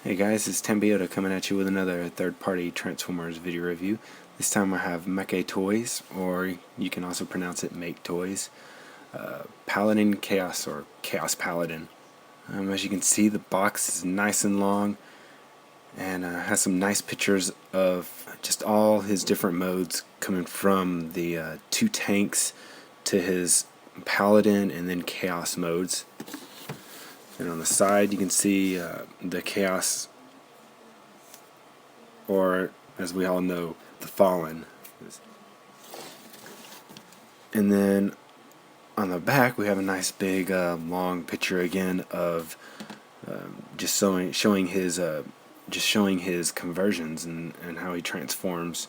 Hey guys, it's Tambiota coming at you with another third-party Transformers video review. This time I have Maketoys, or you can also pronounce it Maketoys. Paladin Chaos, or Chaos Paladin. As you can see, the box is nice and long and has some nice pictures of just all his different modes, coming from the two tanks to his Paladin and then Chaos modes. And on the side you can see the Chaos, or as we all know, the Fallen. And then on the back we have a nice big long picture again of just showing his conversions and how he transforms,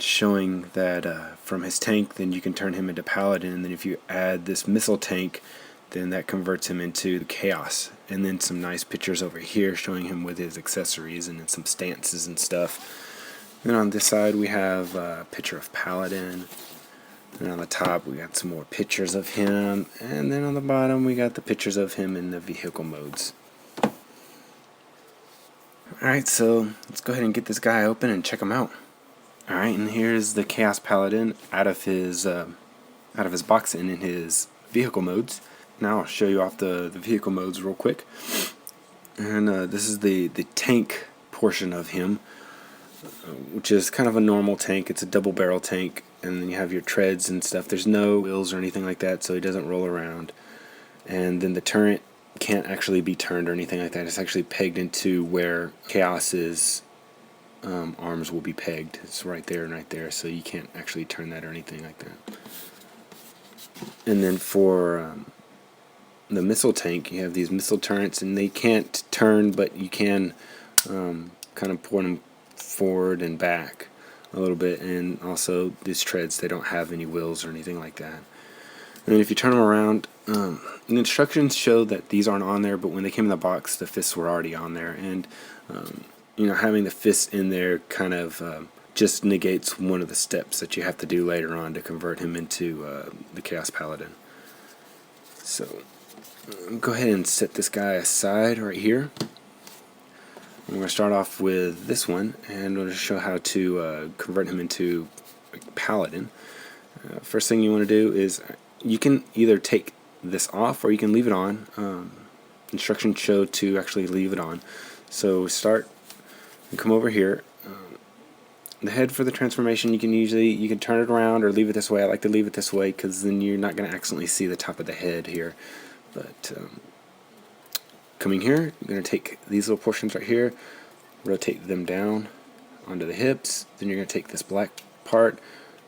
showing that from his tank then you can turn him into Paladin, and then if you add this missile tank then that converts him into the Chaos. And then some nice pictures over here showing him with his accessories and then some stances and stuff. Then on this side we have a picture of Paladin, and on the top we got some more pictures of him, and then on the bottom we got the pictures of him in the vehicle modes. Alright, so let's go ahead and get this guy open and check him out. Alright, and here's the Chaos Paladin out of his box and in his vehicle modes. Now I'll show you off the vehicle modes real quick. And this is the tank portion of him, which is kind of a normal tank. It's a double barrel tank, and then you have your treads and stuff. There's no wheels or anything like that, so he doesn't roll around. And then the turret can't actually be turned or anything like that. It's actually pegged into where Chaos's arms will be pegged. It's right there and right there, so you can't actually turn that or anything like that. And then for the missile tank, you have these missile turrets, and they can't turn, but you can kind of point them forward and back a little bit. And also these treads, they don't have any wheels or anything like that. And then if you turn them around, the instructions show that these aren't on there, but when they came in the box the fists were already on there. And having the fists in there kind of just negates one of the steps that you have to do later on to convert him into the Chaos Paladin. So go ahead and set this guy aside right here. I'm going to start off with this one, and I'm going to show how to convert him into Paladin. First thing you want to do is you can either take this off or you can leave it on. Instructions show to actually leave it on. So start and come over here. The head for the transformation, you can turn it around or leave it this way. I like to leave it this way because then you're not going to accidentally see the top of the head here. But coming here, you're going to take these little portions right here, rotate them down onto the hips. Then you're going to take this black part,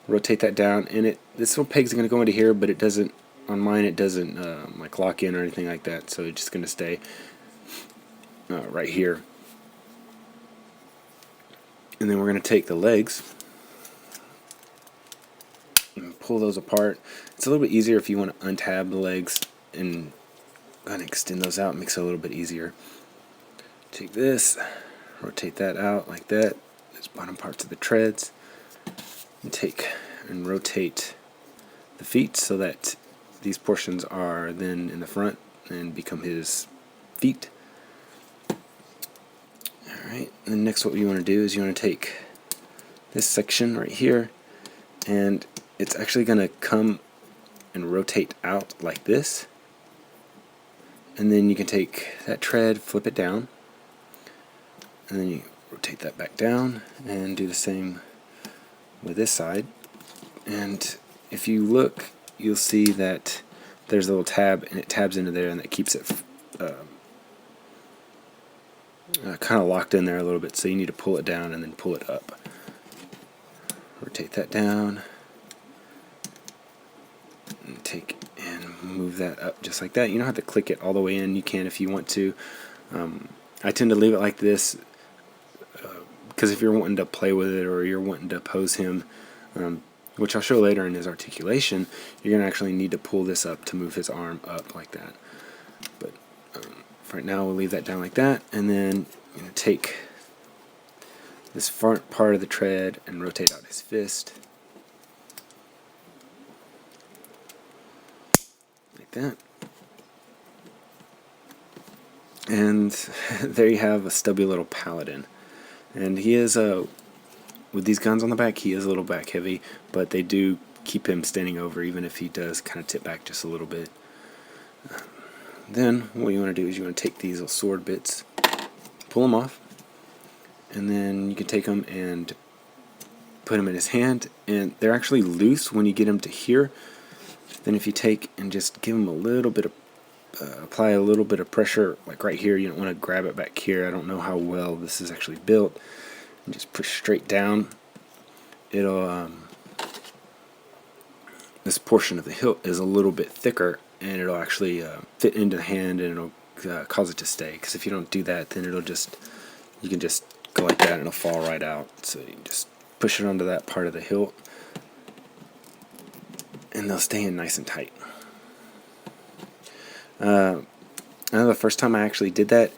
rotate that down, and this little peg's going to go into here, but it doesn't, on mine it doesn't like lock in or anything like that, so it's just going to stay right here. And then we're going to take the legs and pull those apart. It's a little bit easier if you want to untab the legs and go ahead and extend those out. It makes it a little bit easier. Take this, rotate that out like that. Those bottom parts of the treads. And take and rotate the feet so that these portions are then in the front and become his feet. Alright, and next what you want to do is you want to take this section right here, and it's actually going to come and rotate out like this. And then you can take that tread, flip it down, and then you rotate that back down and do the same with this side. And if you look, you'll see that there's a little tab, and it tabs into there, and that keeps it kind of locked in there a little bit, so you need to pull it down and then pull it up. Rotate that down and take and move that up just like that. You don't have to click it all the way in. You can if you want to. I tend to leave it like this because if you're wanting to play with it or you're wanting to pose him, which I'll show later in his articulation, you're going to actually need to pull this up to move his arm up like that. But for right now we'll leave that down like that, and then you're going to take this front part of the tread and rotate out his fist like that. And there you have a stubby little Paladin. And he is with these guns on the back, he is a little back heavy, but they do keep him standing over even if he does kind of tip back just a little bit. Then what you want to do is you want to take these little sword bits, pull them off, and then you can take them and put them in his hand, and they're actually loose when you get them to here. Then if you take and just give him a little bit of apply a little bit of pressure, like right here, you don't want to grab it back here. I don't know how well this is actually built. And just push straight down. It'll this portion of the hilt is a little bit thicker, and it'll actually fit into the hand, and it'll cause it to stay. Because if you don't do that, then you can just go like that, and it'll fall right out. So you can just push it onto that part of the hilt, and they'll stay in nice and tight. I know the first time I actually did that,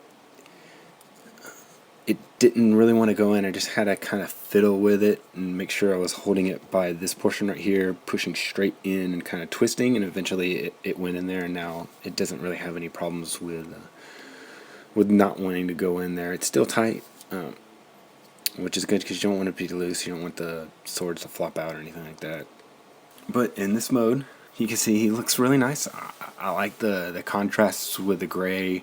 it didn't really want to go in. I just had to kind of fiddle with it and make sure I was holding it by this portion right here, pushing straight in and kind of twisting, and eventually it went in there, and now it doesn't really have any problems with not wanting to go in there. It's still tight, which is good because you don't want it to be loose. You don't want the swords to flop out or anything like that. But in this mode, you can see he looks really nice. I like the contrasts with the gray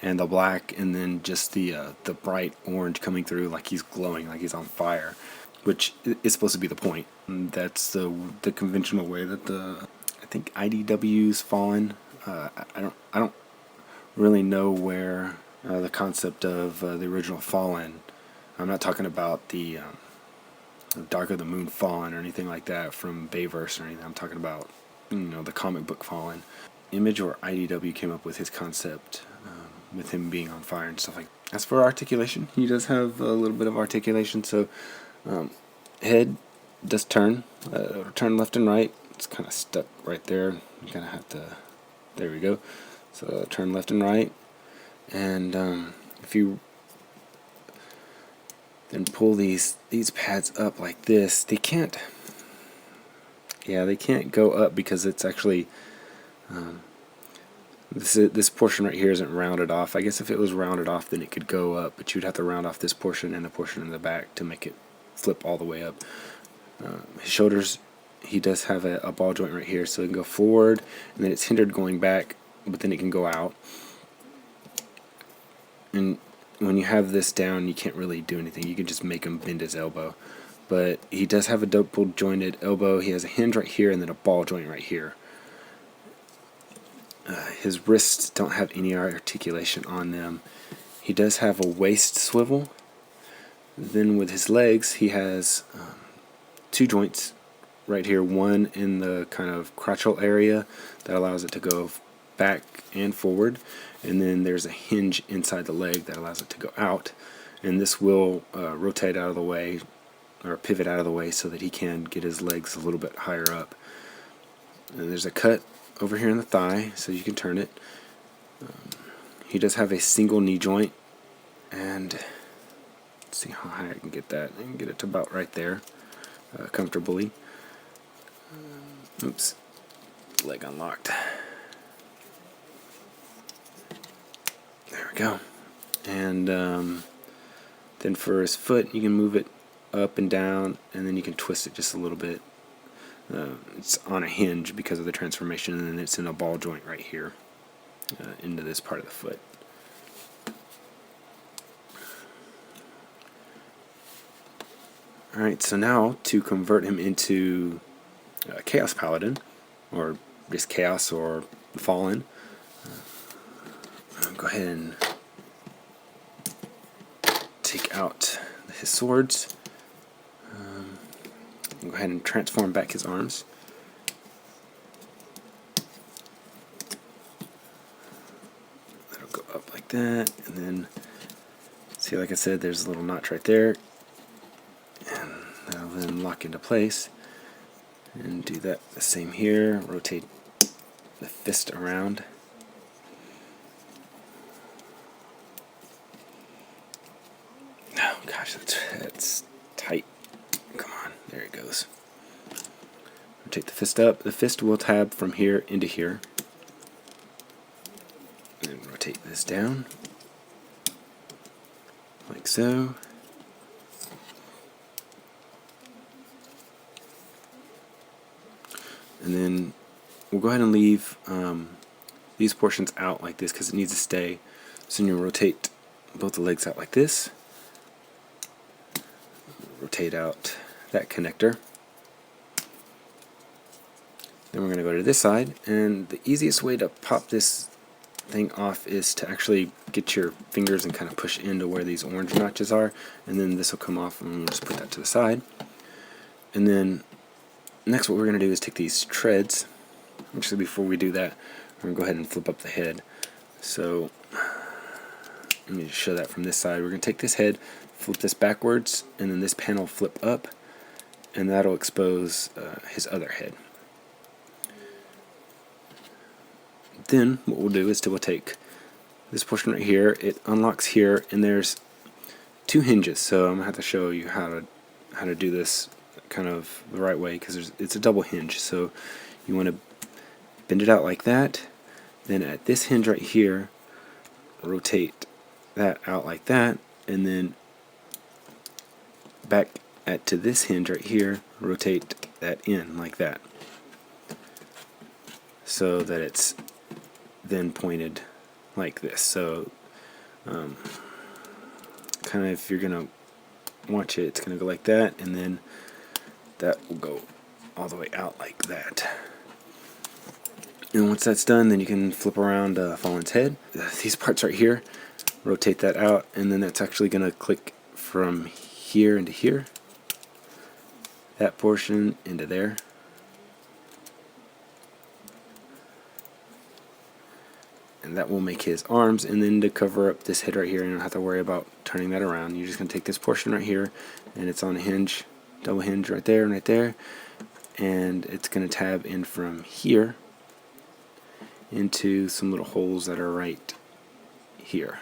and the black, and then just the bright orange coming through, like he's glowing, like he's on fire, which is supposed to be the point. And that's the conventional way that I think IDW's Fallen. I don't really know where the concept of the original Fallen. I'm not talking about the Dark of the Moon Fallen or anything like that from Bayverse or anything. I'm talking about the comic book Fallen. Image or IDW came up with his concept with him being on fire and stuff like that. As for articulation, he does have a little bit of articulation. So head does turn left and right. It's kind of stuck right there. You kind of have to, there we go. So turn left and right, and if you then pull these pads up like this, they can't go up because it's actually this portion right here isn't rounded off. I guess if it was rounded off, then it could go up, but you'd have to round off this portion and the portion in the back to make it flip all the way up. His shoulders, he does have a ball joint right here, so it can go forward, and then it's hindered going back, but then it can go out. And when you have this down, you can't really do anything. You can just make him bend his elbow. But he does have a double jointed elbow. He has a hinge right here and then a ball joint right here. His wrists don't have any articulation on them. He does have a waist swivel. Then with his legs, he has two joints right here. One in the kind of crotchal area that allows it to go back and forward. And then there's a hinge inside the leg that allows it to go out. And this will rotate out of the way, or pivot out of the way, so that he can get his legs a little bit higher up. And there's a cut over here in the thigh, so you can turn it. He does have a single knee joint, and let's see how high I can get that. I can get it to about right there, comfortably. Oops, leg unlocked. There we go. And then for his foot, you can move it up and down, and then you can twist it just a little bit. It's on a hinge because of the transformation, and then it's in a ball joint right here into this part of the foot. Alright, so now to convert him into Chaos Paladin, or just Chaos or Fallen, I'll go ahead and take out his swords. Go ahead and transform back his arms. That'll go up like that, and then see, like I said, there's a little notch right there, and that'll then lock into place. And do that the same here. Rotate the fist around. Oh gosh, that's tight. Come on, there it goes. Rotate the fist up. The fist will tab from here into here. And then rotate this down. like so. And then we'll go ahead and leave these portions out like this because it needs to stay. So you rotate both the legs out like this. Rotate out that connector. Then we're going to go to this side, and the easiest way to pop this thing off is to actually get your fingers and kind of push into where these orange notches are, and then this will come off, and we'll just put that to the side. And then next what we're going to do is take these treads. Actually, before we do that, we're going to go ahead and flip up the head. So let me just show that from this side. We're going to take this head, flip this backwards, and then this panel flip up, and that'll expose his other head. Then what we'll do is we'll take this portion right here. It unlocks here, and there's two hinges. So I'm gonna have to show you how to do this kind of the right way, because it's a double hinge. So you want to bend it out like that. Then at this hinge right here, rotate that out like that, and then back to this hinge right here, rotate that in like that, so that it's then pointed like this. So kind of, if you're gonna watch it, it's gonna go like that, and then that will go all the way out like that. And once that's done, then you can flip around Fallen's head. These parts right here, rotate that out, and then that's actually gonna click from here into here, that portion into there. And that will make his arms. And then to cover up this head right here, you don't have to worry about turning that around. You're just going to take this portion right here, and it's on a hinge, double hinge right there and right there, and it's going to tab in from here into some little holes that are right here.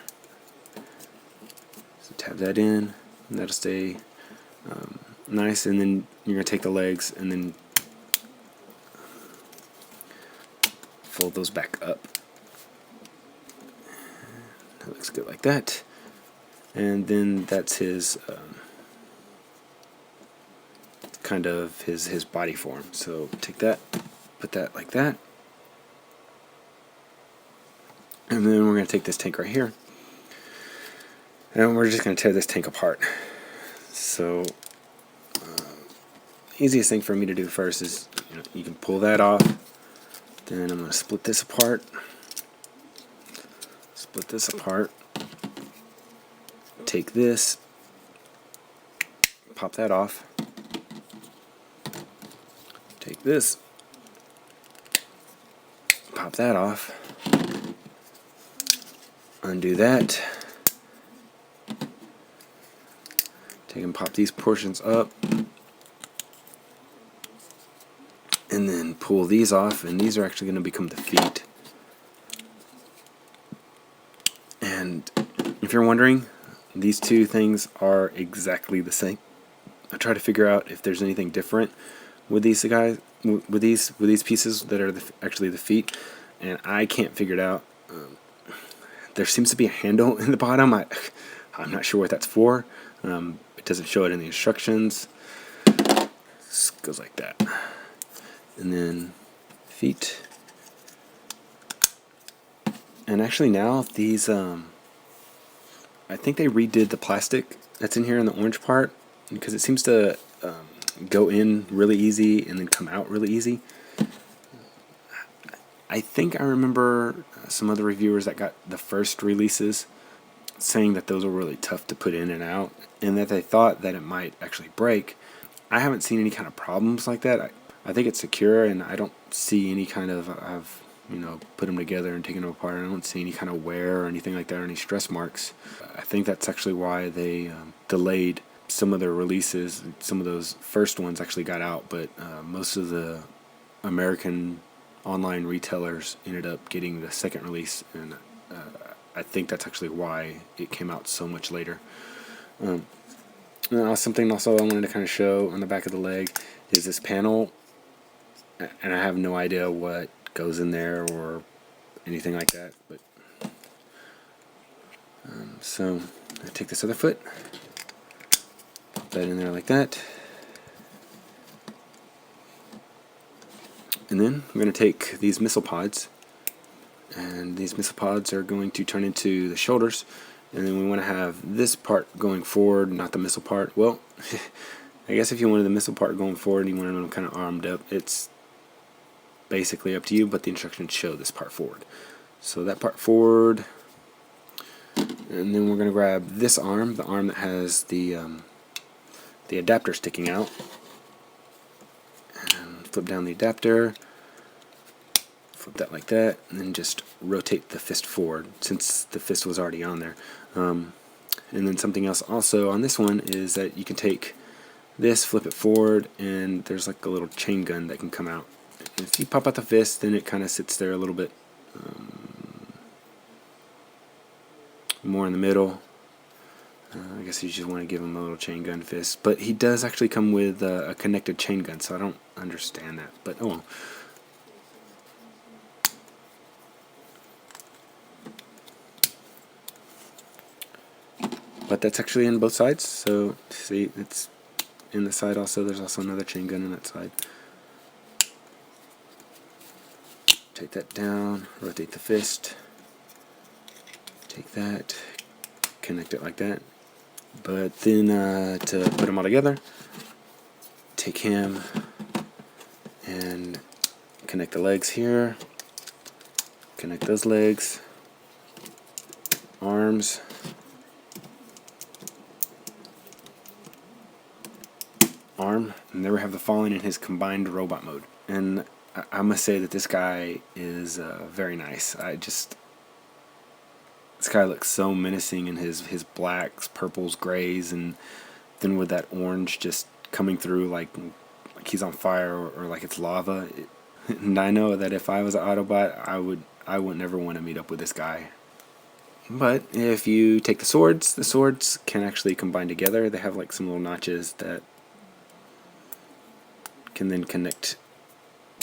So tab that in, and that'll stay nice. And then you're going to take the legs and then fold those back up. That looks good like that. And then that's his kind of his body form. So take that, put that like that, and then we're going to take this tank right here, and we're just going to tear this tank apart. So the easiest thing for me to do first is, you can pull that off. Then I'm going to split this apart. Split this apart, take this, pop that off, take this, pop that off, undo that, take and pop these portions up, and then pull these off, and these are actually going to become the feet. And if you're wondering, these two things are exactly the same. I try to figure out if there's anything different with these guys, with these pieces that are actually the feet, and I can't figure it out. There seems to be a handle in the bottom. I'm not sure what that's for. It doesn't show it in the instructions. This goes like that, and then feet. And actually now these, I think they redid the plastic that's in here in the orange part, because it seems to go in really easy and then come out really easy. I think I remember some other reviewers that got the first releases saying that those were really tough to put in and out, and that they thought that it might actually break. I haven't seen any kind of problems like that. I think it's secure, and I don't see any kind of, I've put them together and taken them apart, and I don't see any kind of wear or anything like that, or any stress marks. I think that's actually why they delayed some of their releases. Some of those first ones actually got out, but most of the American online retailers ended up getting the second release, and I think that's actually why it came out so much later. Something also I wanted to kind of show on the back of the leg is this panel, and I have no idea what goes in there or anything like that, but so take this other foot, put that in there like that, and then we're going to take these missile pods, and these missile pods are going to turn into the shoulders, and then we want to have this part going forward, not the missile part. Well, I guess if you wanted the missile part going forward and you wanted them kind of armed up, it's basically up to you, but the instructions show this part forward. So that part forward, and then we're going to grab this arm, the arm that has the adapter sticking out, and flip down the adapter, flip that like that, and then just rotate the fist forward since the fist was already on there. And then something else also on this one is that you can take this, flip it forward, and there's like a little chain gun that can come out. If you pop out the fist, then it kind of sits there a little bit more in the middle. I guess you just want to give him a little chain gun fist, but he does actually come with a connected chain gun, so I don't understand that, but oh well. But that's actually in both sides, so see, it's in the side also. There's also another chain gun in that side. Take that down, rotate the fist, take that, connect it like that. But then to put them all together, take him and connect the legs here, connect those legs, arms, arm, and there we have the Fallen in his combined robot mode. And I must say that this guy is very nice. This guy looks so menacing in his blacks, purples, grays, and then with that orange just coming through like he's on fire or like it's lava. And I know that if I was an Autobot, I would never want to meet up with this guy. But if you take the swords can actually combine together. They have like some little notches that can then connect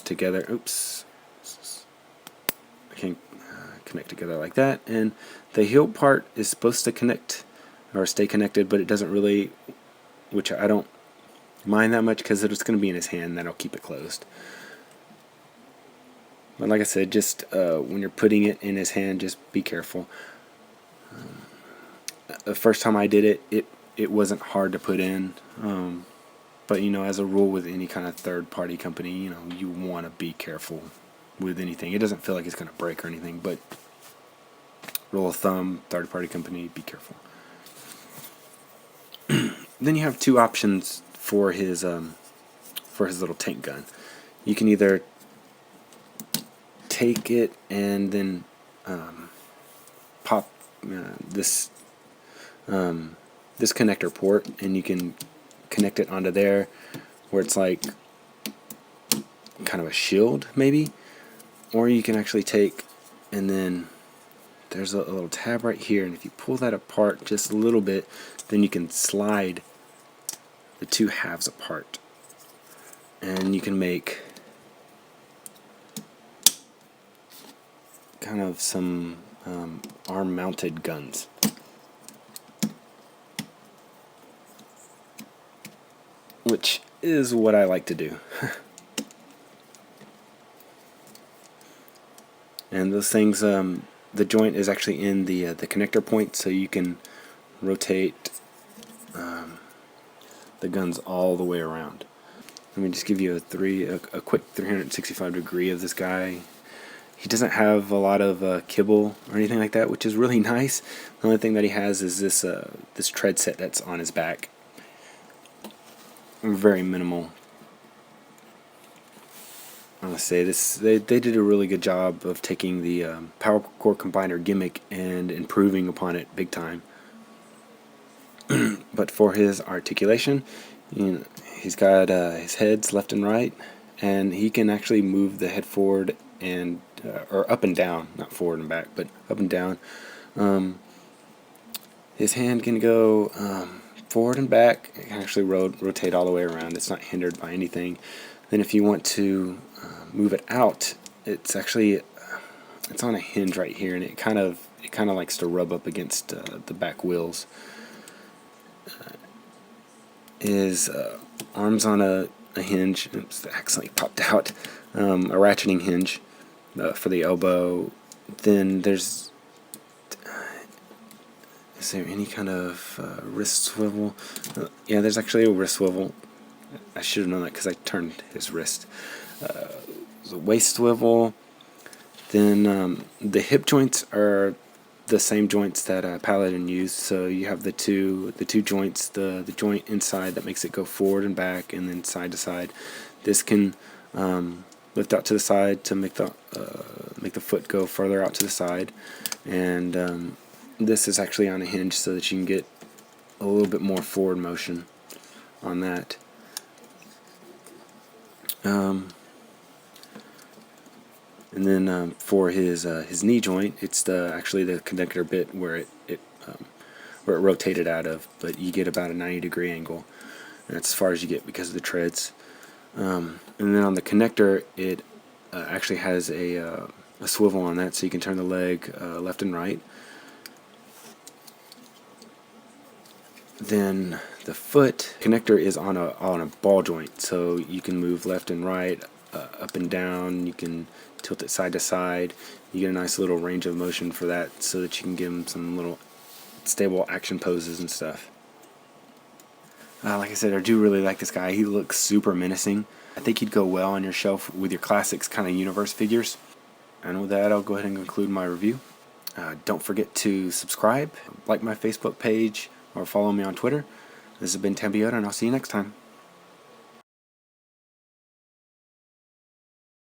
together. Oops. I can connect together like that. And the heel part is supposed to connect or stay connected, but it doesn't really, which I don't mind that much because it's going to be in his hand. That'll keep it closed. But like I said, just when you're putting it in his hand, just be careful. The first time I did it wasn't hard to put in. But you know, as a rule with any kind of third-party company, you know, you want to be careful with anything. It doesn't feel like it's going to break or anything, but rule of thumb, third-party company, be careful. Then you have two options for his little tank gun. You can either take it and then pop this connector port, and you can connect it onto there where it's like kind of a shield maybe, or you can actually take, and then there's a little tab right here, and if you pull that apart just a little bit, then you can slide the two halves apart, and you can make kind of some arm mounted guns. Which is what I like to do. And those things, the joint is actually in the connector point, so you can rotate the guns all the way around. Let me just give you a quick 365 degree of this guy. He doesn't have a lot of kibble or anything like that, which is really nice. The only thing that he has is this tread set that's on his back. Very minimal. I must say they did a really good job of taking the power core combiner gimmick and improving upon it big time. But for his articulation, you know, he's got his heads left and right, and he can actually move the head forward and or up and down, not forward and back, but up and down. His hand can go forward and back. It can actually rotate all the way around. It's not hindered by anything. Then if you want to move it out, it's actually it's on a hinge right here, and it kind of it kind of likes to rub up against the back wheels. His arms on a hinge. Oops, that accidentally popped out. A ratcheting hinge for the elbow. Then there's, is there any kind of wrist swivel? Yeah, there's actually a wrist swivel. I should have known that because I turned his wrist. There's a waist swivel. Then the hip joints are the same joints that Paladin used. So you have the two joints, the joint inside that makes it go forward and back, and then side to side. This can lift out to the side to make the foot go further out to the side, and this is actually on a hinge so that you can get a little bit more forward motion on that. And then for his knee joint, it's actually the connector bit where it rotated out of, but you get about a 90-degree angle. And that's as far as you get because of the treads. And then on the connector, it actually has a swivel on that, so you can turn the leg left and right. Then the foot connector is on a ball joint, so you can move left and right, up and down. You can tilt it side to side. You get a nice little range of motion for that, so that you can give him some little stable action poses and stuff. Like I said, I do really like this guy. He looks super menacing. I think he'd go well on your shelf with your classics kind of universe figures. And with that, I'll go ahead and conclude my review. Don't forget to subscribe, like my Facebook page, or follow me on Twitter. This has been Tambiota, and I'll see you next time.